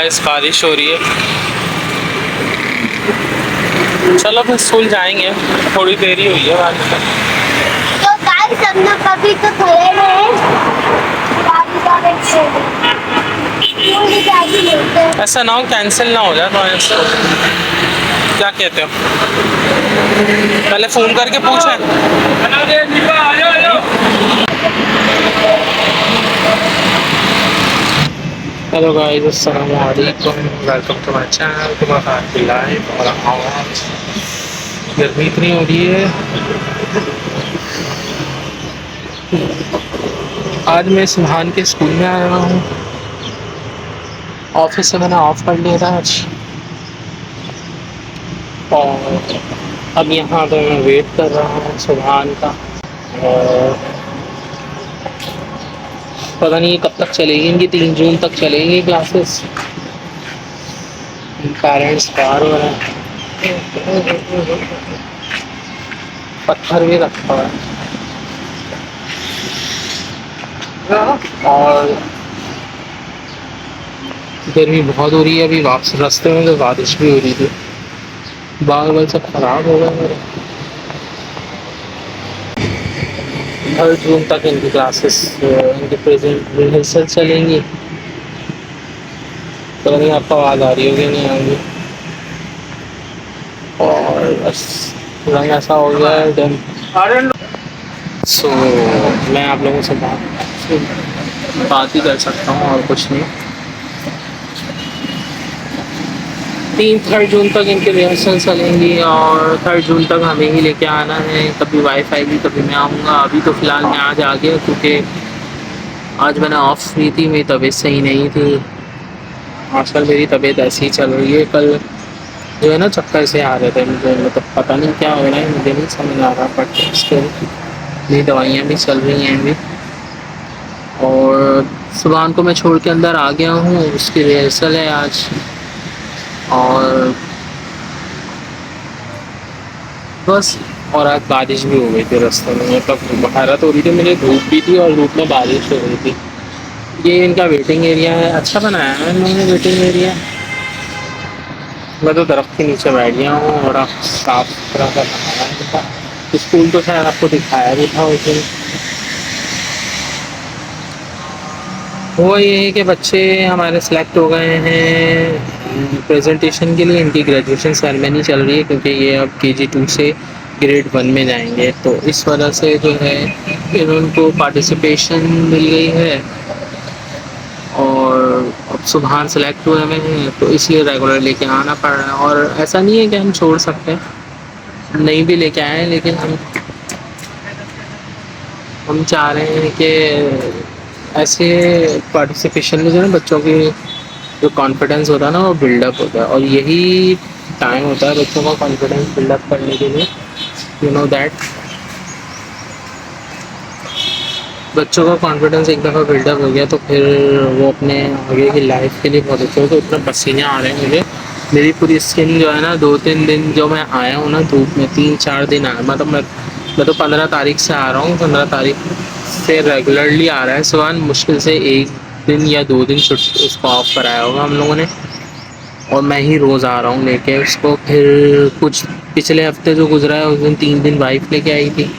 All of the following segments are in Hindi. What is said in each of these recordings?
गाइस बारिश हो रही है। चलो फिर स्कूल जाएंगे, थोड़ी देरी हुई है बारिश में। तो गाइस हम लोग कभी तो खड़े रहे बारिश आ रही है, स्कूल भी जाके मिलते हैं। ऐसा ना हो कैंसिल ना हो जाए तो ऐसा, क्या कहते हो? पहले फ़ोन करके पूछें। हेलो गाइस, अस्सलाम वालेकुम, वेलकम टू माय चैनल। तुम्हारा लाइव और आवाज़। गर्मी इतनी हो रही है। आज मैं सुभान के स्कूल में आया हूँ। ऑफिस से मैंने ऑफ कर लिया था आज, और अब यहाँ पे मैं वेट कर रहा हूँ सुभान का। और पता नहीं कब तक चलेगी इनकी, 3 जून तक चलेंगी क्लासेस। पेरेंट्स बाहर हो रहे हैं, पत्थर भी रखा हुआ है। और गर्मी बहुत हो रही है। अभी वापस रास्ते में तो बारिश भी हो रही थी, बाल बाल सब खराब हो गए मेरे। 3 जून तक इनकी क्लासेस, इनकी प्रेजेंट रिहर्सल चलेंगी। पता नहीं आपको आवाज़ आ रही होगी नहीं आ रही। और बस रंग ऐसा हो गया है डन। सो मैं आप लोगों से बात ही कर सकता हूँ और कुछ नहीं। 3 जून तक इनकी रिहर्सल चलेंगी, और 3 जून तक हमें ही लेके आना है। कभी वाईफाई भी, कभी मैं आऊँगा। अभी तो फ़िलहाल मैं आज आ गया क्योंकि आज मैंने ऑफ ली थी, मेरी तबीयत सही नहीं थी। आजकल मेरी तबीयत ऐसी ही चल रही है। कल जो है ना चक्कर से आ रहे थे मुझे, मतलब पता नहीं क्या हो रहा है, मुझे नहीं समझ आ रहा। बट स्टिल मेरी दवाइयाँ भी चल रही हैं अभी। और सुबह को मैं छोड़ के अंदर आ गया हूँ, उसकी रिहर्सल है आज। और बस, और आज बारिश भी हो गई थी रास्ते में, मतलब हैरत हो रही थी मुझे, धूप भी थी और धूप में बारिश हो रही थी। ये इनका वेटिंग एरिया है, अच्छा बनाया है इन लोगों ने वेटिंग एरिया। मैं तो दरख्त के नीचे बैठ गया हूँ, बड़ा साफ सुथरा सा बनाया है इनका। स्कूल तो शायद आपको दिखाया भी था उस दिन। वो ये है कि बच्चे हमारे सेलेक्ट हो गए हैं प्रेजेंटेशन के लिए। इनकी ग्रेजुएशन सेरेमनी चल रही है क्योंकि ये अब KG 2 से ग्रेड 1 में जाएंगे, तो इस वजह से जो है इनको पार्टिसिपेशन मिल गई है। और अब सुबहान सेलेक्ट हुए में हैं, तो इसलिए रेगुलर लेके आना पड़ रहा है। और ऐसा नहीं है कि हम छोड़ सकते हैं, नहीं भी लेके आए, लेकिन हम चाह रहे हैं कि ऐसे पार्टिसिपेशन में जो है बच्चों की जो कॉन्फिडेंस होता है ना वो बिल्डअप होता है, और यही टाइम होता है बच्चों का कॉन्फिडेंस बिल्डअप करने के लिए। यू नो दैट बच्चों का कॉन्फिडेंस एक दफ़ा बिल्डअप हो गया तो फिर वो अपने आगे की लाइफ के लिए बहुत अच्छे हो। तो इतना पसीने आ रहे हैं मुझे, मेरी पूरी स्किन जो है ना, 2-3 दिन जो मैं आया हूँ ना धूप में, 3-4 दिन आया, मतलब मैं तो 15 तारीख से आ रहा हूँ। 15 तारीख से रेगुलरली आ रहा है सुबह। मुश्किल से 1 दिन या 2 दिन छुट्टी उसको ऑफ कराया होगा हम लोगों ने, और मैं ही रोज़ आ रहा हूँ लेके उसको। फिर कुछ पिछले हफ्ते जो गुजरा है उस दिन 3 दिन वाइफ लेके आई थी,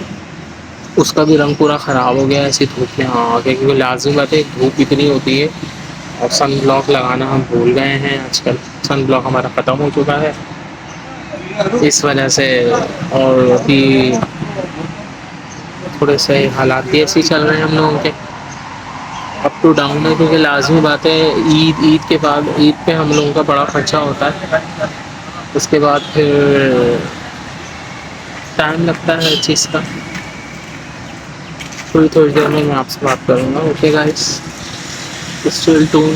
उसका भी रंग पूरा ख़राब हो गया ऐसी धूप में आके, क्योंकि लाज़मी बात है धूप इतनी होती है। और सन ब्लॉक लगाना हम भूल गए हैं आजकल, सन ब्लॉक हमारा ख़त्म हो चुका है इस वजह से। और भी थोड़े से हालात भी ऐसे ही चल रहे हैं हम लोगों के, अप टू डाउन है, क्योंकि लाज़मी बात है ईद के बाद, ईद पे हम लोगों का बड़ा खर्चा होता है। उसके बाद फिर टाइम लगता है हर चीज़ का। थोड़ी देर में मैं आपसे बात करूँगा। Okay guys, still tune.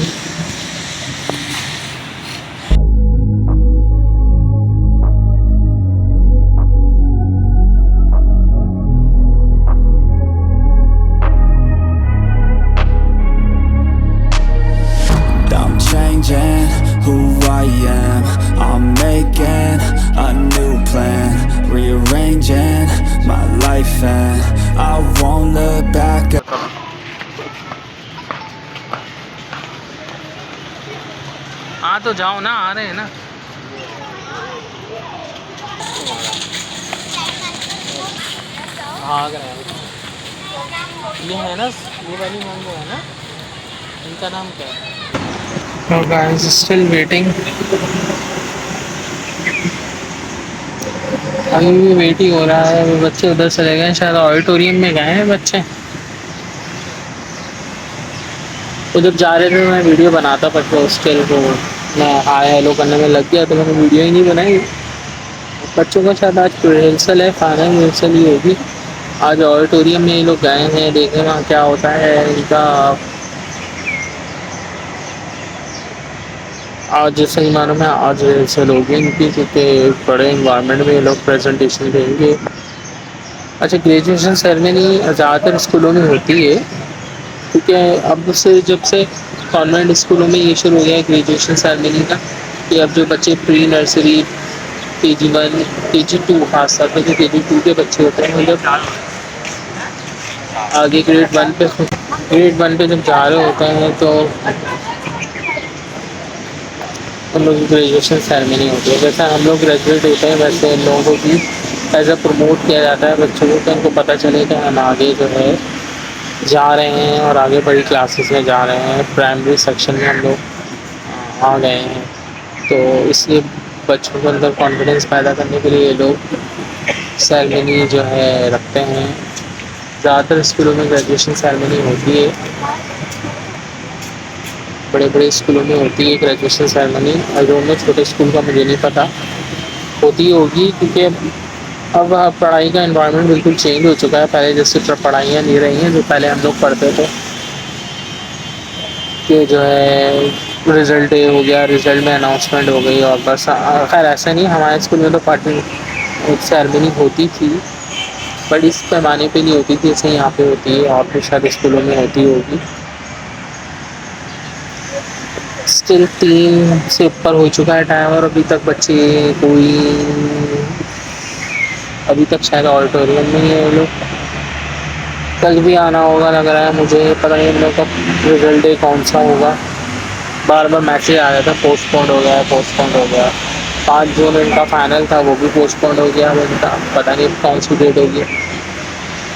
I'm changing who I am. I'm making a new plan, rearranging my life, and I won't look back. आ तो जाओ ना, आ रहे हैं ना। भाग रहे हैं। ये है ना, ये वाली मैंगो है ना, इनका नाम क्या है? तो गाइस स्टिल वेटिंग, अभी भी वेट ही हो रहा है। वो बच्चे उधर चले गए, शायद ऑडिटोरियम में गए हैं बच्चे। वो जब जा रहे थे मैं वीडियो बनाता, बट हॉस्टल को मैं हाय हेलो करने में लग गया तो मैंने वीडियो ही नहीं बनाई। बच्चों का शायद आज रिहर्सल है, फाइनल रिहर्सल ही होगी। आज ऑडिटोरियम में ये लोग गए हैं, देखें वहाँ क्या होता है इनका। आज सही मानों में आज रिहर्सल होगी इनकी, क्योंकि बड़े इन्वायरमेंट में ये लोग प्रेजेंटेशन देंगे। अच्छा, ग्रेजुएशन सेरेमनी ज़्यादातर स्कूलों में होती है, क्योंकि अब से जब से कॉन्वेंट स्कूलों में ये शुरू हो गया है ग्रेजुएशन सेरेमनी का, कि अब जो बच्चे प्री नर्सरी KG1 KG2 खास तौर पर जो KG2 के बच्चे होते हैं, मतलब आगे ग्रेड 1 पे जब जा रहे होते हैं तो हम लोग की ग्रेजुएशन सेरेमनी होती है। जैसे हम लोग ग्रेजुएट होते हैं वैसे इन लोगों को भी एज अ प्रमोट किया जाता है बच्चों को, तो उनको पता चले कि हम आगे जो है जा रहे हैं और आगे बड़ी क्लासेस में जा रहे हैं। प्राइमरी सेक्शन में हम लोग आ गए हैं, तो इसलिए बच्चों के अंदर कॉन्फिडेंस पैदा करने के लिए ये लोग सेरेमनी जो है रखते हैं। ज़्यादातर स्कूलों में ग्रेजुएशन सेरेमनी होती है, बड़े बड़े स्कूलों में होती है graduation ceremony. I don't know छोटे स्कूल का मुझे नहीं पता, होती होगी, क्योंकि अब पढ़ाई का एनवायरनमेंट बिल्कुल चेंज हो चुका है। पहले जैसे पढ़ाइयाँ नहीं रही हैं जो पहले हम लोग पढ़ते थे, कि जो है रिज़ल्ट डे हो गया, रिज़ल्ट में अनाउंसमेंट हो गई और बस। खैर ऐसा नहीं, हमारे स्कूल में तो पार्टी एक सेरेमनी होती थी, बट इस पैमाने पे नहीं होती थी जैसे यहाँ पे होती है, और भी शायद स्कूलों में होती होगी। स्टिल 3 से ऊपर हो चुका है टाइम और अभी तक बच्चे कोई, अभी तक शायद ऑडिटोरियम में ही है ये लोग। कल भी आना होगा लग रहा है मुझे, पता नहीं इन लोग का रिजल्ट डे कौन सा होगा। बार बार मैसेज आ रहा था पोस्टपोन्ड हो गया है, पोस्टपोन्ड हो गया। 5 जून इनका फाइनल था, वो भी पोस्टपोन्ड हो गया। अब इनका पता नहीं कौन सी डेट होगी।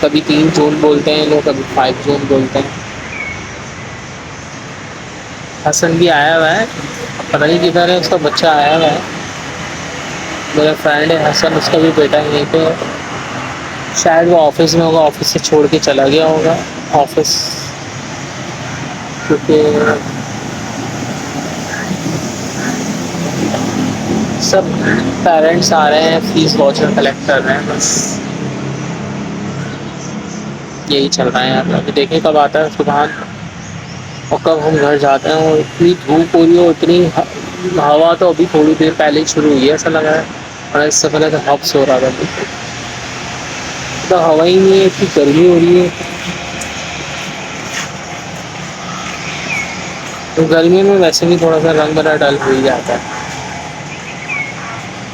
कभी 3 जून बोलते हैं लोग, कभी 5 जून बोलते हैं। हसन भी आया हुआ है, पता नहीं किधर है, उसका बच्चा आया हुआ है। मेरा फ्रेंड है हसन, उसका भी बेटा यहीं पे है। शायद वो ऑफिस में होगा, ऑफिस से छोड़ के चला गया होगा ऑफिस, क्योंकि सब पेरेंट्स आ रहे हैं, फीस वाउचर कलेक्ट कर रहे हैं, बस यही चल रहा है यार। अभी देखें कब आता है सुबह और कब हम घर जाते हैं। और इतनी धूप हो रही है, उतनी हवा तो अभी थोड़ी देर पहले ही शुरू हुई है ऐसा लगा है, और इससे पहले तो हफ्स हो रहा था। तो हवा ही नहीं है, इतनी गर्मी हो रही है। तो गर्मी में वैसे भी थोड़ा सा रंग बड़ा डल हो ही जाता है।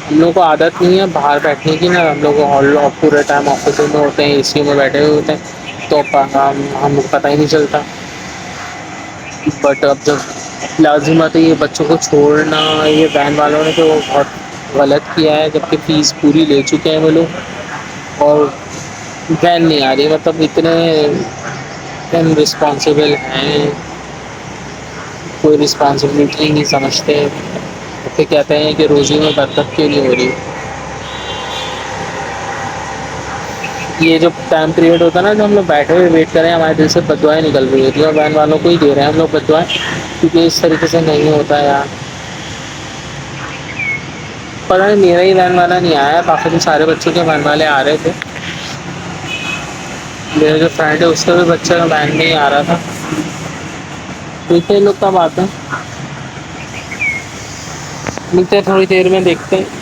हम लोग को आदत नहीं है बाहर बैठने की ना, हम लोग हॉल पूरे टाइम ऑफिस में होते हैं, एसी में बैठे हुए होते हैं, तो हम पता ही नहीं चलता। बट अब जब लाजिम आती है बच्चों को छोड़ना, ये वैन वालों ने तो बहुत गलत किया है, जबकि फ़ीस पूरी ले चुके हैं वो लोग और वैन नहीं आ रही। मतलब इतने इनरिस्पॉन्सिबल हैं, कोई रिस्पॉन्सिबिलिटी ही नहीं समझते। फिर कहते हैं कि रोज़ी में बरकत क्यों नहीं हो रही। ये जो टाइम पीरियड होता है ना, जो हम लोग बैठे हुए वेट करें, हमारे दिल से बददुआएं निकल रही होती हैं, और वैन वालों को ही दे रहे हैं हम लोग बददुआएं, क्योंकि इस तरीके से नहीं होता यार। पता नहीं मेरा ही वैन वाला नहीं आया, बाकी तो सारे बच्चों के वैन वाले आ रहे थे। मेरा जो फ्रेंड है उसका भी बच्चा वैन में ही आ रहा था। देखते हैं लोग कब आते हैं, मिलते हैं थोड़ी देर में, देखते हैं।